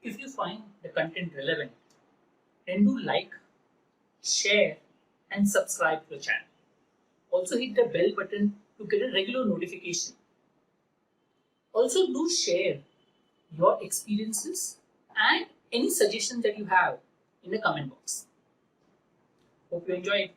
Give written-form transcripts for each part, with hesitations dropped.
If you find the content relevant, then do like, share, and subscribe to the channel. Also hit the bell button to get a regular notification. Also do share your experiences and any suggestions that you have in the comment box. Hope you enjoyed.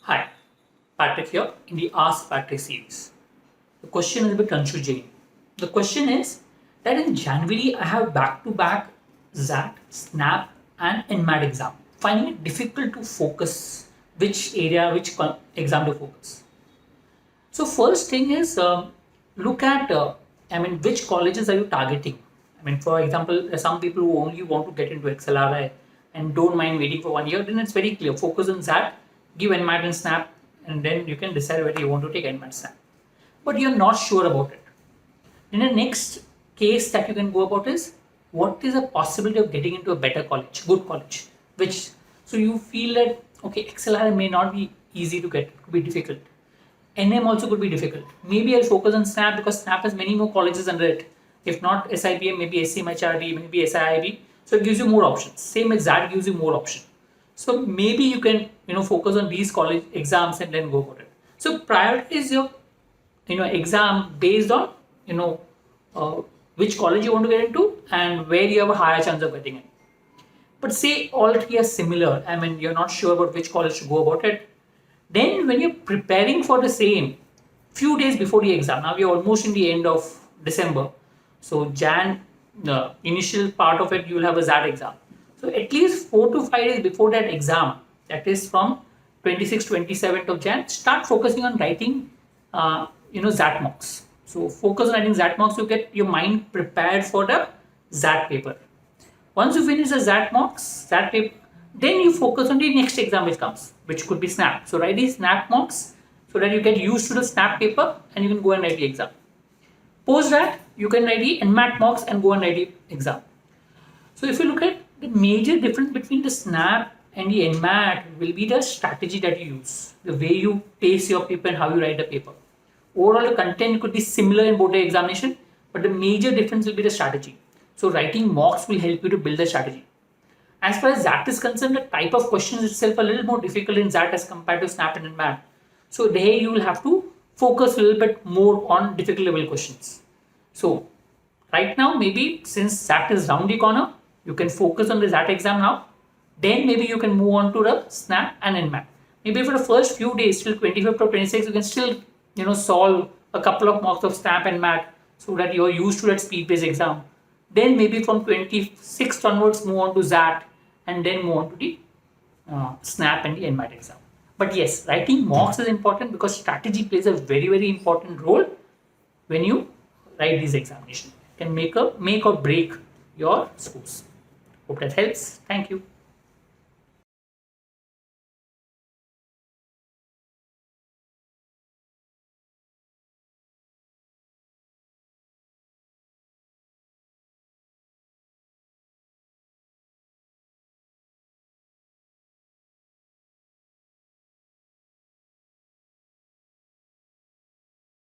Hi, Patrick here in the Ask Patrick series. The question is a bit confusing. The question is that in January I have back-to-back XAT, SNAP and NMAT exam. Finding it difficult to focus which area, exam to focus. So first thing is look at which colleges are you targeting? For example, there are some people who only want to get into XLRI and don't mind waiting for 1 year. Then it's very clear. Focus on that. Give NMAT and SNAP, and then you can decide whether you want to take NMAT SNAP. But you're not sure about it. Then the next case that you can go about is what is the possibility of getting into a better college, good college, which so you feel that okay, XLRI may not be easy to get, it could be difficult. NM also could be difficult. Maybe I'll focus on SNAP because SNAP has many more colleges under it. If not SIBM, maybe SCMHRD, maybe SIIB. So it gives you more options. Same as that gives you more options. So maybe you can focus on these college exams and then go for it. So prioritize your exam based on which college you want to get into and where you have a higher chance of getting in. But say all three are similar. You're not sure about which college to go about it. Then when you're preparing for the same, few days before the exam, now we're almost in the end of December. So the initial part of it, you will have a XAT exam. So at least 4 to 5 days before that exam, that is from 26th, 27th of Jan, start focusing on writing, XAT mocks. So focus on writing XAT mocks to get your mind prepared for the XAT paper. Once you finish the XAT mocks, XAT paper, then you focus on the next exam which comes, which could be SNAP. So write these SNAP mocks so that you get used to the SNAP paper and you can go and write the exam. Post that, you can write the NMAT mocks and go and write the exam. So if you look at the major difference between the SNAP and the NMAT will be the strategy that you use, the way you pace your paper and how you write the paper. Overall, the content could be similar in both the examination, but the major difference will be the strategy. So writing mocks will help you to build the strategy. As far as XAT is concerned, the type of questions itself a little more difficult in XAT as compared to SNAP and NMAT. So there you will have to focus a little bit more on difficult level questions. So right now, maybe since XAT is round the corner, you can focus on the XAT exam now. Then maybe you can move on to the SNAP and NMAT. Maybe for the first few days till 25th or 26th, you can still solve a couple of mocks of SNAP and MAT so that you're used to that speed-based exam. Then maybe from 26th onwards, move on to XAT and then move on to the SNAP and the NMAT exam. But yes, writing mocks is important because strategy plays a very, very important role when you write these examinations. It can make or break your scores. Hope that helps. Thank you.